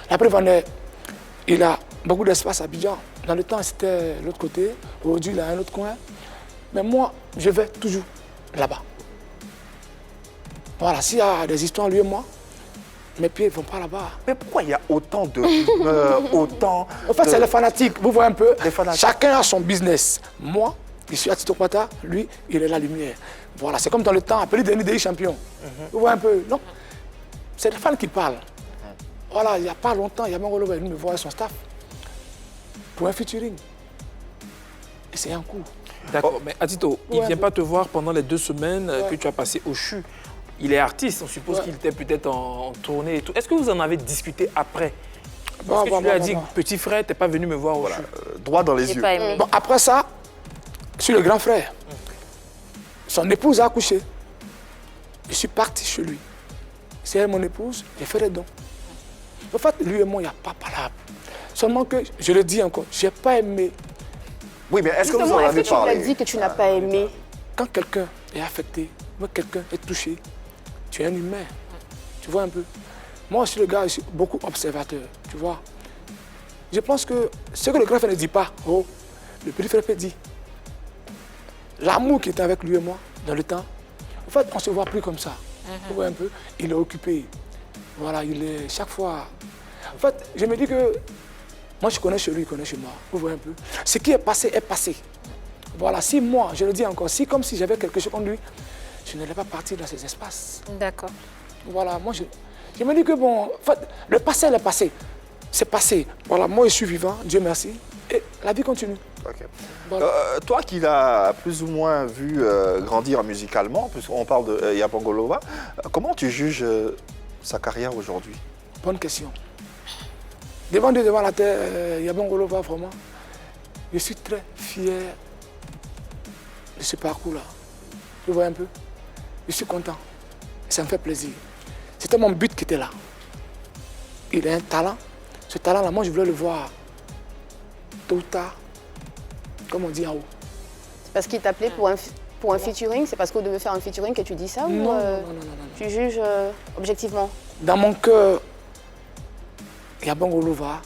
La preuve en est, il a beaucoup d'espace à Abidjan. Dans le temps, c'était l'autre côté. Aujourd'hui, il a un autre coin. Mais moi, je vais toujours là-bas. Voilà, s'il y a des histoires, lui et moi, mes pieds ne vont pas là-bas. Mais pourquoi il y a autant de rumeurs, autant... En fait, c'est les fanatiques, vous voyez un peu. Les fanatiques. Chacun a son business. Moi, je suis à Tito Pata, lui, il est la lumière. Voilà, c'est comme dans le temps, appelé Denis Dey champion. Vous voyez un peu, non? C'est les fans qui parlent. Voilà, il n'y a pas longtemps, il y a Bongo Lova venu me voir avec son staff pour un featuring. Et c'est un coup. D'accord, mais Atito, il ne vient pas te voir pendant les 2 semaines que tu as passées au CHU. il est artiste, on suppose qu'il était peut-être en tournée et tout. Est-ce que vous en avez discuté après? Est-ce que tu lui as dit, petit frère, t'es pas venu me voir? Voilà, droit dans les J'ai yeux. pas aimé. Bon, après ça, je suis le grand frère. Son épouse a accouché. Je suis parti chez lui. C'est elle, mon épouse, j'ai fait les dons. En fait, lui et moi, il n'y a pas palabre. Seulement que, je le dis encore, je n'ai pas aimé. Oui, mais est-ce que vous Justement, en est-ce avez que tu lui as parlé? dit que tu n'as pas aimé? Quand quelqu'un est affecté, quand quelqu'un est touché, tu es un humain. Tu vois un peu. Moi, je suis le gars, je suis beaucoup observateur, tu vois. Je pense que ce que le grand frère ne dit pas, le petit frère peut dire. L'amour qui était avec lui et moi, dans le temps, en fait, on ne se voit plus comme ça. Tu vois un peu, il est occupé. Voilà, il est chaque fois. En fait, je me dis que moi, je connais chez lui, il connaît chez moi. Vous voyez un peu. Ce qui est passé est passé. Voilà, si moi, je le dis encore, si comme si j'avais quelque chose contre lui, je n'allais pas partir dans ces espaces. D'accord. Voilà, moi, je me dis que bon, en fait, le passé, est passé. C'est passé. Voilà, moi, je suis vivant, Dieu merci. Et la vie continue. Ok. Voilà. Toi qui l'as plus ou moins vu grandir musicalement, puisqu'on parle de Yabongo Lova, comment tu juges sa carrière aujourd'hui? Bonne question. Devant Dieu, devant la terre, Yabongo Lova, vraiment, je suis très fier de ce parcours-là. Vous voyez un peu? Je suis content. Ça me fait plaisir. C'était mon but qui était là. Il a un talent. Ce talent-là, moi, je voulais le voir tôt ou tard, comme on dit en haut. C'est parce qu'il t'appelait pour un featuring? C'est parce qu'on devait faire un featuring que tu dis ça? Non, ou, non. Tu juges objectivement? Dans mon cœur, Yabongo Lova,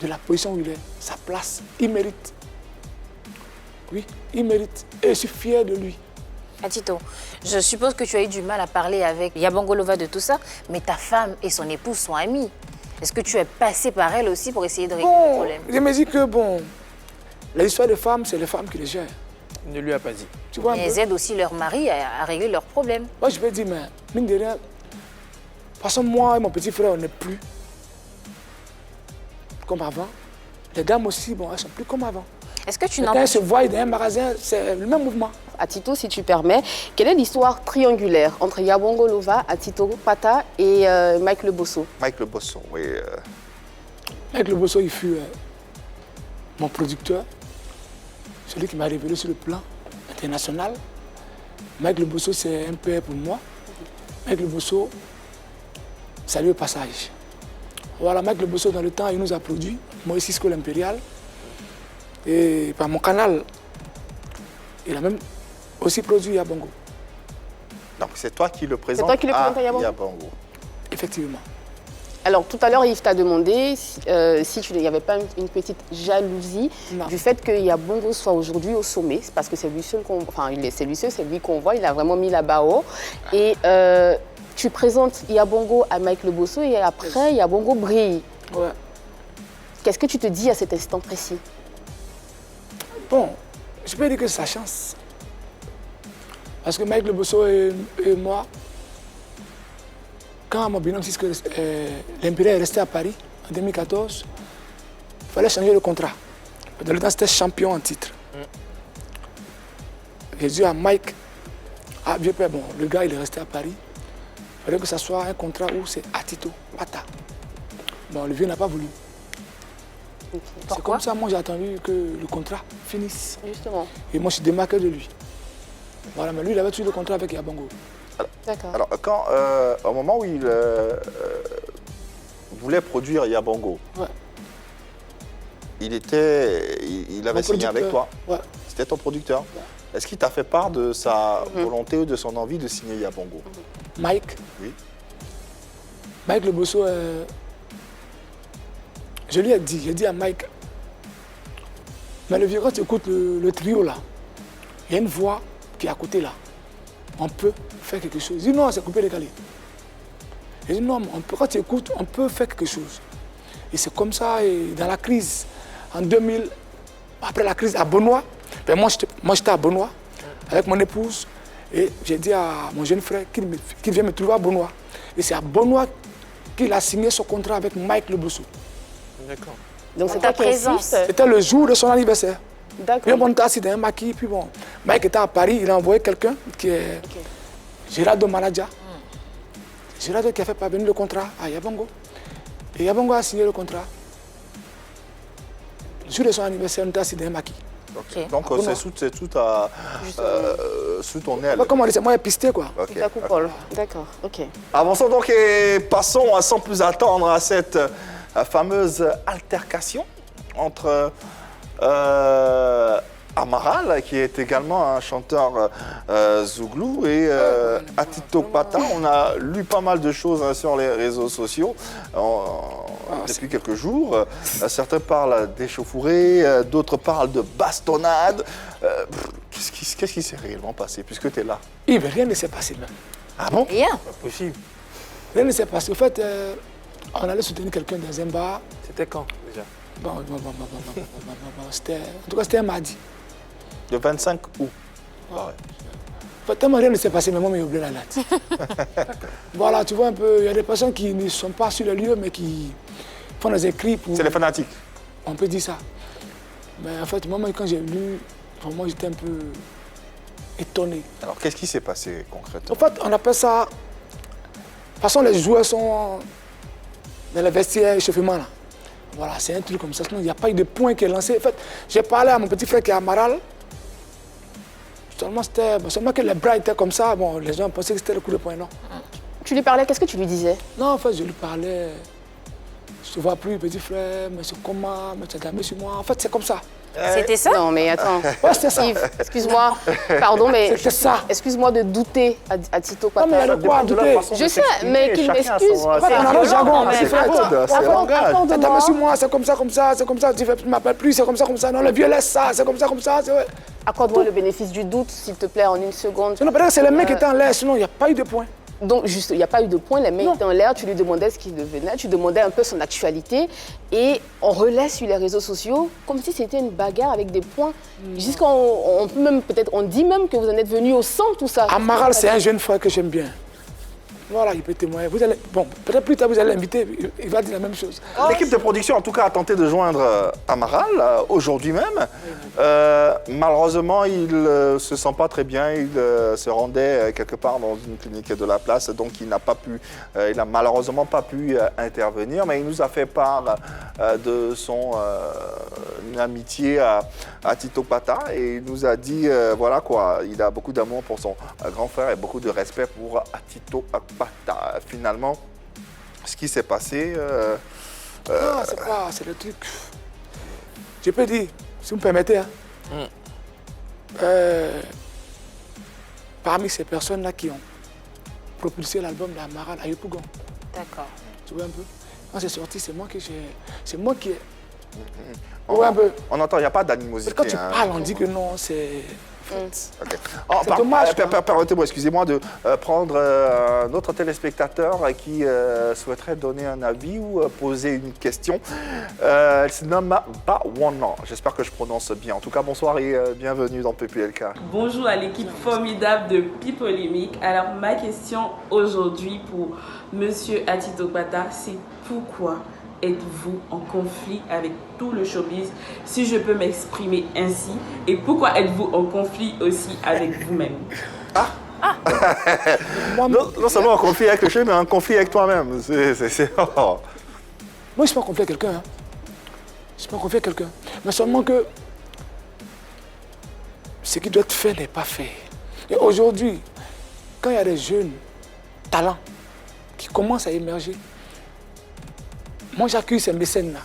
de la position où il est, sa place, il mérite. Oui, il mérite. Et je suis fier de lui. Atito, je suppose que tu as eu du mal à parler avec Yabongo Lova de tout ça, mais ta femme et son épouse sont amies. Est-ce que tu es passé par elle aussi pour essayer de régler le problème? Je me dis que, bon, l'histoire des femmes, c'est les femmes qui les gèrent. Il ne lui a pas dit. Tu vois un Et peu? elles aident aussi leur mari à régler leurs problèmes. Moi, je peux dire, mais mine de rien, de toute façon, moi et mon petit frère, on n'est plus comme avant. Les dames aussi, bon, elles sont plus comme avant. Est-ce que tu Quand elles n'empêches se voient dans un magasin, c'est le même mouvement. Atito, si tu permets, quelle est l'histoire triangulaire entre Yabongo Lova, Atito Pata et Mike Le Bosso? Mike Le Bosso, oui. Avec le Bosso, il fut mon producteur, celui qui m'a révélé sur le plan international. Mike Le Bosso, c'est un père pour moi. Mike Le Bosso, salut au passage. Voilà, Mike Le Bosso, dans le temps, il nous a produit, moi ici, School Impérial. Et par mon canal, il a même aussi produit Yabongo. Donc c'est toi qui le présentes toi qui le présente à Yabongo? Yabongo. Effectivement. Alors, tout à l'heure, Yves t'a demandé si il n'y avait pas une petite jalousie du fait que Yabongo soit aujourd'hui au sommet. C'est parce que c'est lui seul qu'on c'est lui qu'on voit. Il a vraiment mis la barre haut. Et tu présentes Yabongo à Mike Le Bosso et après, Yabongo brille. Ouais. Qu'est-ce que tu te dis à cet instant précis? Bon, je peux dire que c'est sa chance. Parce que Mike Le Bosso et moi, quand mon binôme Cisco, l'Impérial est resté à Paris en 2014, il fallait changer le contrat. Dans le temps, c'était champion en titre. J'ai dit à Mike, vieux père, bon, le gars il est resté à Paris, il fallait que ça soit un contrat où c'est Atito Pata. Bon, le vieux n'a pas voulu. C'est comme ça, moi j'ai attendu que le contrat finisse. Justement. Et moi je suis démarqué de lui. Voilà, mais lui il avait toujours le contrat avec Yabongo. D'accord. Alors, au moment où il voulait produire Yabongo, Ouais. il avait Mon signé avec toi. Ouais. C'était ton producteur. Est-ce qu'il t'a fait part de sa volonté ou de son envie de signer Yabongo? Mike. Oui. Mike Le Bosso, je lui ai dit, j'ai dit à Mike, mais le vieux, quand tu écoutes le trio là, il y a une voix qui est à côté là. On peut faire quelque chose. Il dit non, c'est coupé décalé. J'ai dit non, quand tu écoutes, on peut faire quelque chose. Et c'est comme ça, et dans la crise, en 2000, après la crise à Benoît, ben moi j'étais à Benoît avec mon épouse. Et j'ai dit à mon jeune frère qu'il vient me trouver à Benoît. Et c'est à Benoît qu'il a signé son contrat avec Mike Le Bosso. D'accord. Donc c'est ta toi qui présence. insistes. C'était le jour de son anniversaire. D'accord. Puis on était assis dans un maquis, puis bon, Mike était à Paris, il a envoyé quelqu'un qui Gérardo Maladja. Gérardo qui a fait parvenir le contrat à Yabongo. Et Yabongo a signé le contrat. Le jour de son anniversaire, on était assis dans un maquis. Ok. Donc c'est tout sous ton aile. Comment on dit, c'est moi pisté quoi. Ok. La coupole. D'accord, ok. Avançons donc et passons sans plus attendre à cette fameuse altercation entre Amaral, qui est également un chanteur zouglou, et Atito Pata. On a lu pas mal de choses sur les réseaux sociaux depuis quelques jours. Certains parlent d'échauffourée, d'autres parlent de bastonnade. Qu'est-ce qui s'est réellement passé puisque tu es là? Yves, rien ne s'est passé même. Ah bon? Rien. Possible. Rien ne s'est passé. En fait, on allait soutenir quelqu'un dans un bar. C'était quand déjà? Bon, en tout cas, c'était un mardi. Le 25 août. En fait, tellement rien ne s'est passé, mais moi, j'ai oublié la date. Voilà, tu vois un peu, il y a des personnes qui ne sont pas sur le lieu, mais qui font des écrits pour... C'est les fanatiques. On peut dire ça. Mais en fait, moi, quand j'ai lu, vraiment, j'étais un peu étonné. Alors, qu'est-ce qui s'est passé concrètement? En fait, on appelle ça... De toute façon, les joueurs sont dans le vestiaire échauffement, là. Voilà, c'est un truc comme ça. Sinon, il n'y a pas eu de point qui est lancé. En fait, j'ai parlé à mon petit frère qui est Amaral. Seulement que les bras étaient comme ça. Bon, les gens pensaient que c'était le coup de poing, non. Tu lui parlais, qu'est-ce que tu lui disais? Non, en fait, je lui parlais. Je te vois plus, petit frère, mais c'est comment, mais tu as gamé sur moi. En fait, c'est comme ça. C'était ça? Non, mais attends. Ouais, c'était ça. Yves, excuse-moi, pardon, mais C'était ça. excuse-moi de douter à Tito Pata. Non, mais il y a de quoi douter. Je sais, mais qu'il m'excuse. En fait, on a le jargon, quand petit même. frère. C'est le langage. Tu as gamé sur moi, c'est comme ça, c'est comme ça. Tu ne m'appelles plus, c'est comme ça. Non, le vieux laisse ça, c'est comme ça. Ouais. Accorde-moi le bénéfice du doute, s'il te plaît, en une seconde. Non, peut-être que c'est le mec qui était en l'air, sinon il n'y a pas eu de point. Donc, juste, il n'y a pas eu de point, les mains étaient en l'air, tu lui demandais ce qu'il devenait, tu demandais un peu son actualité, et on relaie sur les réseaux sociaux comme si c'était une bagarre avec des points. Jusqu'on peut même, peut-être, on dit même que vous en êtes venu au sang, tout ça. Amaral, c'est un jeune frère que j'aime bien. Voilà, il peut témoigner. Vous allez, bon, peut-être plus tard, vous allez l'inviter, il va dire la même chose. L'équipe de production, en tout cas, a tenté de joindre Amaral aujourd'hui même. Malheureusement, il ne se sent pas très bien. Il se rendait quelque part dans une clinique de la place, donc il n'a malheureusement pas pu intervenir. Mais il nous a fait part de son amitié à Tito Pata et il nous a dit, voilà quoi, il a beaucoup d'amour pour son grand frère et beaucoup de respect pour Tito Pata. Finalement, ce qui s'est passé... Non, c'est le truc. Je peux dire, si vous me permettez, hein, parmi ces personnes-là qui ont propulsé l'album d'Amaral à Yopougon. D'accord. Tu vois un peu? Quand c'est sorti, c'est moi qui ai... un peu. On entend, il n'y a pas d'animosité. Quand tu parles, on dit que non, c'est... Okay. C'est dommage. Permettez-moi, excusez-moi, de prendre notre téléspectateur qui souhaiterait donner un avis ou poser une question. Elle se nomme Bawana. J'espère que je prononce bien. En tout cas, bonsoir et bienvenue dans PPLK. Bonjour à l'équipe formidable de Pipolémique. Alors, ma question aujourd'hui pour Monsieur Atito Pata, c'est pourquoi êtes-vous en conflit avec tout le showbiz, si je peux m'exprimer ainsi, et pourquoi êtes-vous en conflit aussi avec vous-même? Non seulement en conflit avec le showbiz, mais en conflit avec toi-même. Moi, je suis pas en conflit avec quelqu'un. Hein. Je suis pas en conflit avec quelqu'un. Mais seulement que ce qui doit être fait n'est pas fait. Et aujourd'hui, quand il y a des jeunes talents qui commencent à émerger, moi, j'accueille ces mécènes-là.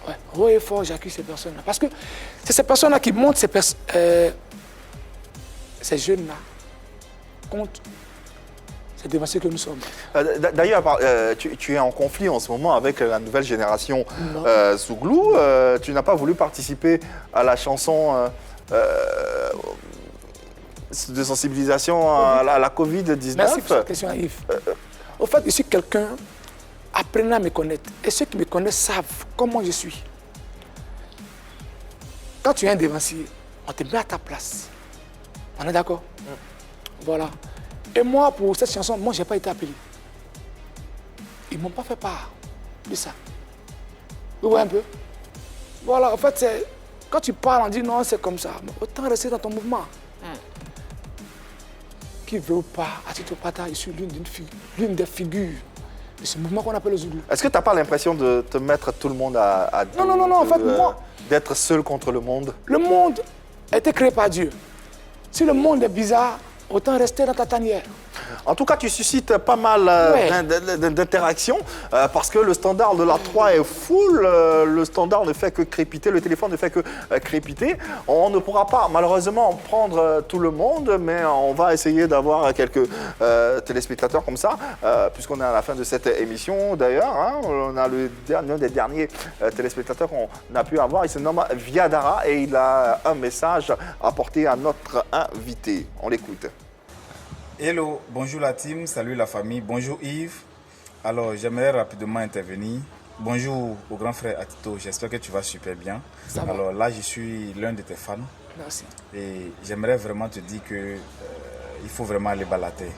Ouais, haut et fort, j'accueille ces personnes-là. Parce que c'est ces personnes-là qui montrent ces jeunes-là contre ces dévancés que nous sommes. D'ailleurs, tu es en conflit en ce moment avec la nouvelle génération Zouglou. Tu n'as pas voulu participer à la chanson de sensibilisation à la Covid-19. Merci pour cette question, Yves. Au fait, je suis quelqu'un... Apprenez à me connaître. Et ceux qui me connaissent savent comment je suis. Quand tu es un dévancier, on te met à ta place. On est d'accord? Voilà. Et moi, pour cette chanson, moi, je n'ai pas été appelé. Ils ne m'ont pas fait part de ça. Vous voyez un peu? Voilà, en fait, c'est... Quand tu parles, on dit non, c'est comme ça. Mais autant rester dans ton mouvement. qui veut ou pas, Atito Pata, je suis l'une des figures de ce mouvement qu'on appelle le Zouglou. Est-ce que tu n'as pas l'impression de te mettre tout le monde à dos, Non, en fait, moi... d'être seul contre le monde? Le monde a été créé par Dieu. Si le monde est bizarre, autant rester dans ta tanière. En tout cas, tu suscites pas mal d'interactions parce que le standard de la 3 est full. Le standard ne fait que crépiter, le téléphone ne fait que crépiter. On ne pourra pas malheureusement prendre tout le monde, mais on va essayer d'avoir quelques téléspectateurs comme ça, puisqu'on est à la fin de cette émission d'ailleurs. Hein, on a l'un des derniers téléspectateurs qu'on a pu avoir. Il se nomme Viadara et il a un message à porter à notre invité. On l'écoute. Hello, bonjour la team, salut la famille, bonjour Yves. Alors, j'aimerais rapidement intervenir. Bonjour au grand frère Atito, j'espère que tu vas super bien. Alors là, je suis l'un de tes fans. Merci. Et j'aimerais vraiment te dire que il faut vraiment aller balader.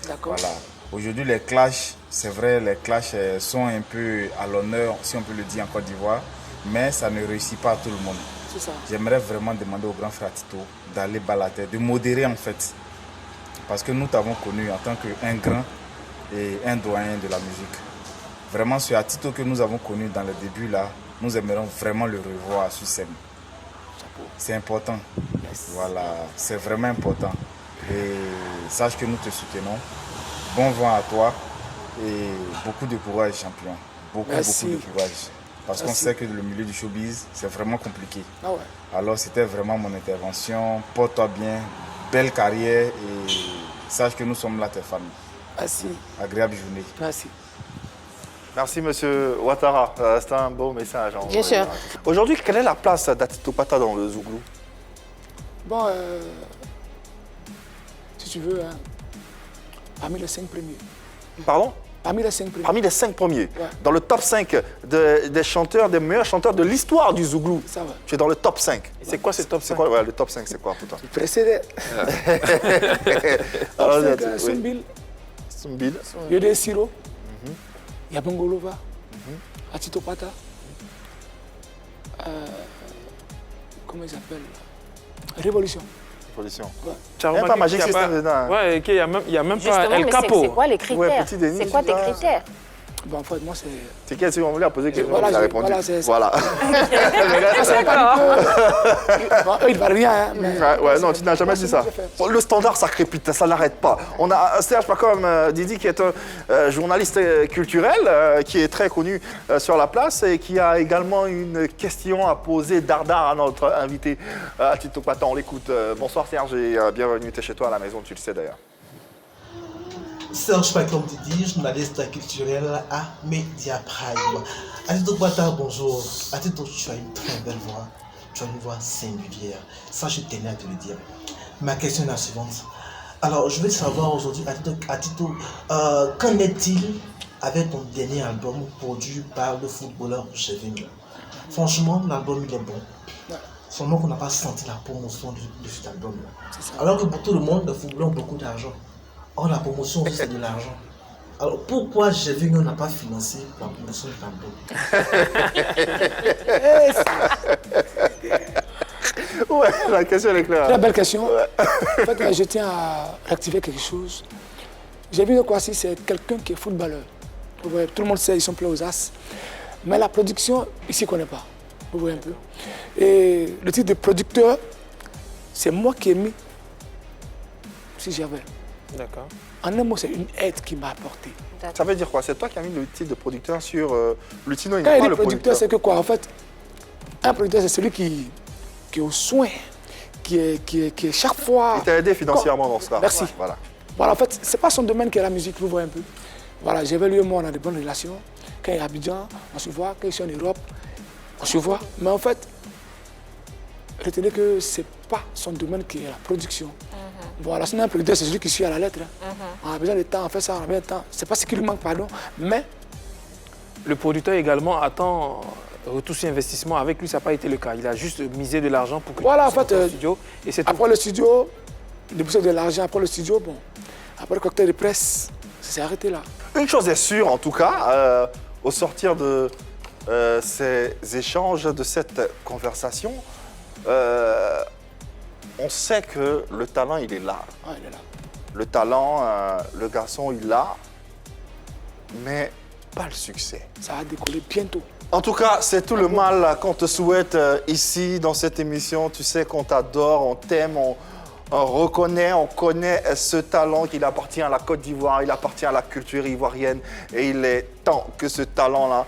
D'accord. Voilà. Aujourd'hui, les clashs, c'est vrai, les clashs sont un peu à l'honneur, si on peut le dire en Côte d'Ivoire, mais ça ne réussit pas à tout le monde. C'est ça. J'aimerais vraiment demander au grand frère Atito d'aller balader, de modérer en fait. Parce que nous t'avons connu en tant qu'un grand et un doyen de la musique. Vraiment, c'est Atito que nous avons connu dans le début là, nous aimerions vraiment le revoir sur scène. C'est important. Yes. Voilà, c'est vraiment important. Et sache que nous te soutenons. Bon vent à toi et beaucoup de courage, champion. Beaucoup de courage. Parce qu'on sait que le milieu du showbiz, c'est vraiment compliqué. Ah ouais. Alors c'était vraiment mon intervention. Porte-toi bien. Belle carrière et sache que nous sommes là tes fans. Merci. Agréable journée. Merci. Merci Monsieur Ouattara, c'est un beau message. Bien sûr. Aujourd'hui, quelle est la place d'Atito Pata dans le Zouglou? Bon, si tu veux, hein, parmi les 5 premiers. Pardon? Parmi les 5 premiers. Parmi les 5 premiers. Ouais. Dans le top 5 des chanteurs, des meilleurs chanteurs de l'histoire du Zouglou. Ça va. Tu es dans le top 5. C'est quoi ce top 5? C'est quoi le top 5, c'est quoi pour toi? Précédé. Sumbil. Sumbil. Yodé Siro. Yabongolova. Atito Pata. Comment il s'appelle? Révolution. Révolution. Ouais. Il n'y a pas Magic System dedans. Ouais, il n'y a même pas El mais Capo. c'est quoi les critères? Ouais, petit Denis, c'est quoi tes critères? Bon, en fait, moi, c'est... C'est quel si on voulait poser quelque chose, Voilà, il a répondu. Voilà. Il ne va rien, hein, mais... Ouais, non, tu n'as jamais dit ça. Bon, le standard, ça crépite, ça n'arrête pas. On a Serge Pacom Didi, qui est un journaliste culturel, qui est très connu sur la place et qui a également une question à poser dardard à notre invité, Atito Pata. On l'écoute. Bonsoir Serge et bienvenue, t'es chez toi à la maison, tu le sais d'ailleurs. Serge Pacom Didi, journaliste culturel à Media Prime. Atito Pata, bonjour. Atito, tu as une très belle voix. Tu as une voix singulière. Ça, je tenais à te le dire. Ma question est la suivante. Alors, je veux savoir aujourd'hui, Atito, qu'en est-il avec ton dernier album produit par le footballeur Chevin? Franchement, l'album, il est bon. Seulement qu'on n'a pas senti la promotion de cet album-là. Alors que pour tout le monde, les footballeurs ont beaucoup d'argent. Or, la promotion aussi, c'est de l'argent. Alors, pourquoi Chevin n'a pas financé la promotion de l'album? Ouais, la question est claire. Très belle question. En fait, je tiens à réactiver quelque chose. J'ai vu que Kwasi, c'est quelqu'un qui est footballeur. Vous voyez, tout le monde sait, ils sont pleins aux as. Mais la production, il ne s'y connaît pas. Vous voyez un peu. Et le titre de producteur, c'est moi qui ai mis. Si j'avais. D'accord. En un mot, c'est une aide qui m'a apporté. Ça veut dire quoi? C'est toi qui as mis le titre de producteur sur Lutino, il Quand n'est il pas dit le producteur, c'est que quoi? En fait, un producteur, c'est celui qui est au soin, qui est chaque fois... Il t'a aidé financièrement dans ce cas. Merci. Voilà. Voilà, en fait, c'est pas son domaine qui est la musique, vous voyez un peu. Voilà, j'avais lui et moi, on a de bonnes relations. Quand il est à Abidjan, on se voit. Quand il est en Europe, on se voit. Mais en fait, retenez que c'est pas son domaine qui est la production. Voilà, sinon un producteur, c'est celui qui suit à la lettre. On a besoin de temps, on fait ça, on a besoin de temps. C'est pas ce qui lui manque, pardon, mais... Le producteur également attend retour sur investissement. Avec lui, ça n'a pas été le cas. Il a juste misé de l'argent pour que voilà, en fait, le studio. Et c'est après le studio, débourser de l'argent, après le studio, bon, après le cocktail de presse, ça s'est arrêté là. Une chose est sûre, en tout cas, au sortir de ces échanges, de cette conversation, on sait que le talent, il est là. Ah, il est là. Le talent, le garçon, il l'a, mais pas le succès. Ça va décoller bientôt. En tout cas, c'est tout le mal qu'on te souhaite ici, dans cette émission. Tu sais qu'on t'adore, on t'aime, on reconnaît, on connaît ce talent qu'il appartient à la Côte d'Ivoire, il appartient à la culture ivoirienne. Et il est temps que ce talent-là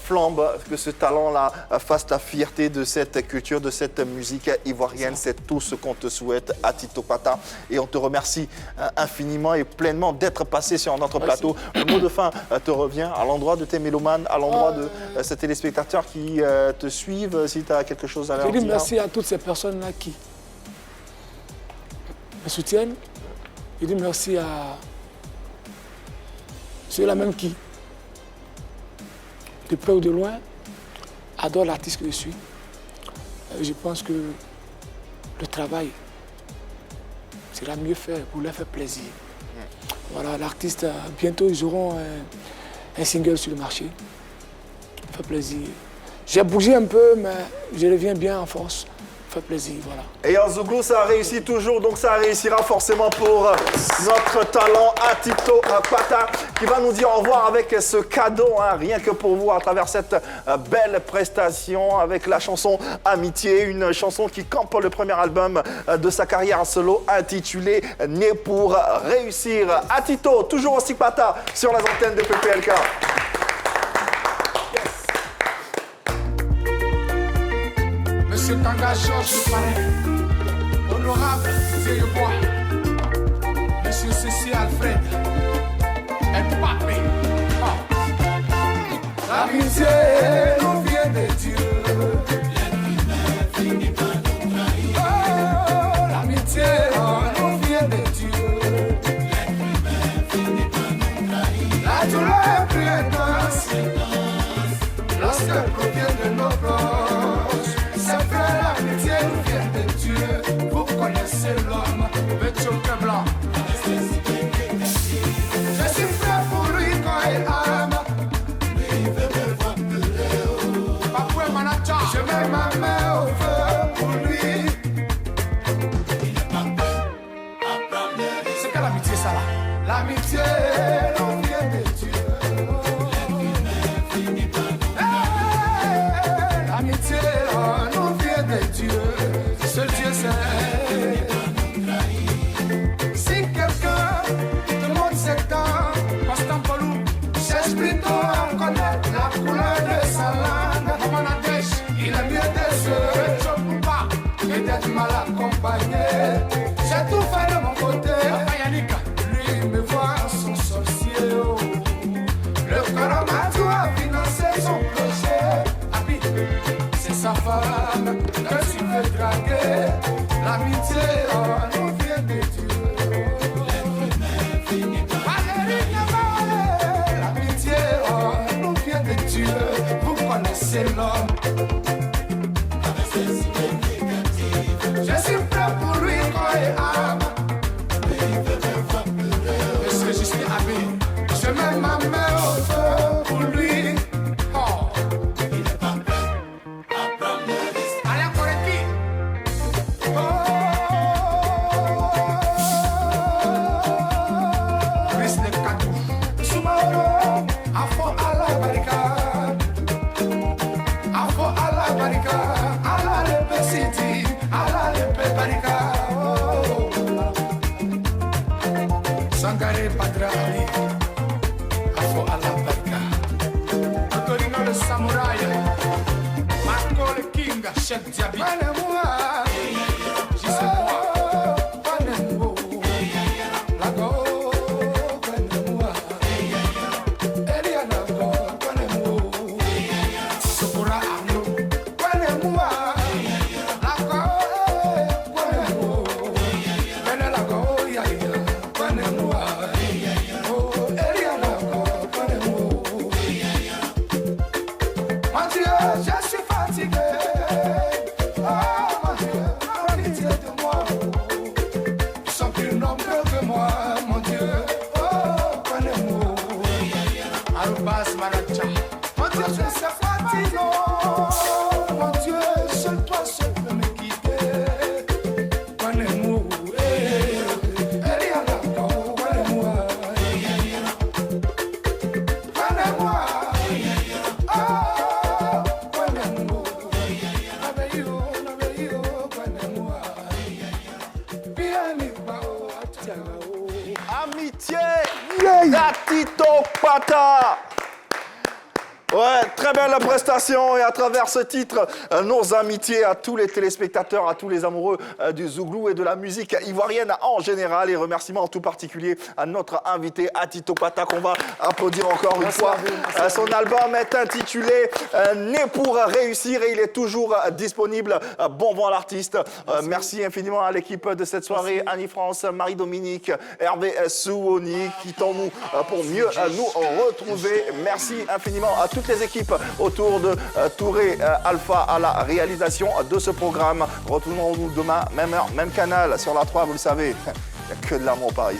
flambe, que ce talent-là fasse la fierté de cette culture, de cette musique ivoirienne. C'est tout ce qu'on te souhaite, Atito Kwata. Et on te remercie infiniment et pleinement d'être passé sur notre plateau. Le mot de fin te revient à l'endroit de tes mélomanes, à l'endroit de ces téléspectateurs qui te suivent, si tu as quelque chose à leur dire. Je dis merci à toutes ces personnes-là qui me soutiennent. Je dis merci à ceux-là même qui, de près ou de loin, adorent l'artiste que je suis. Je pense que le travail sera mieux fait pour leur faire plaisir. Voilà, l'artiste, bientôt ils auront un single sur le marché. Ça fait plaisir. J'ai bougé un peu, mais je reviens bien en force. Ça fait plaisir, voilà. Et en Zouglou, ça réussit toujours, donc ça réussira forcément pour notre talent Atito Kwata, qui va nous dire au revoir avec ce cadeau, rien que pour vous, à travers cette belle prestation, avec la chanson Amitié, une chanson qui campe le premier album de sa carrière solo, intitulé Né pour réussir. Atito, toujours aussi Kwata, sur les antennes de PPLK. Monsieur Tanga Georges Parrain, honorable Zéyobois, Monsieur Cécile Alfred, Mbappé. L'amitié nous vient de Dieu. Oh, l'amitié nous vient de Dieu. La douleur est plus intense lorsqu'elle provient de nos proches. C'est vrai, l'amitié nous vient de Dieu. Vous connaissez l'homme, petit chocolat blanc. Je suis prêt pour lui quand il aime. Mais il veut me voir pleurer. Papoué Manacha, je mets ma main au feu pour lui. Il n'est pas prêt à prendre le risque. C'est quelle amitié ça là? L'amitié nous vient de Dieu. L'amitié nous vient de Dieu, seul Dieu sait. Si quelqu'un te montre ses temps, Constant Polou cherche plutôt à connaître la couleur de sa langue. Maman Nadèche, il est mieux d'être seul que d'être mal accompagné. J'ai tout fait de mon côté, lui me voit son sorcier. Le Karamatu a financé son projet. C'est sa femme que tu veux draguer. L'amitié nous vient de Dieu. L'amitié nous vient de Dieu. Vous connaissez l'homme. Je suis prêt pour lui quand il aime. Parce que je suis habillé. Je mets ma main au feu pour lui. Oh. Sangare Padrali, Afo Alabarika, Antonino le Samouraï, Marco le King, Chef Diaby, je suis fatigué. Oh. Atito Kwata. Ouais, très belle prestation et à travers ce titre, nos amitiés à tous les téléspectateurs, à tous les amoureux du zouglou et de la musique ivoirienne en général et remerciements en tout particulier à notre invité Atito Kwata qu'on va applaudir encore une fois. Son album est intitulé Né pour réussir et il est toujours disponible. Bon vent à l'artiste. Merci infiniment à l'équipe de cette soirée, Annie-France, Marie-Dominique, Hervé Souoni, quittons-nous pour mieux nous retrouver. Merci infiniment à toutes les équipes autour de Touré Alpha à la réalisation de ce programme. Retournons-nous demain, même heure, même canal sur la 3, vous le savez. Il n'y a que de l'amour par ici.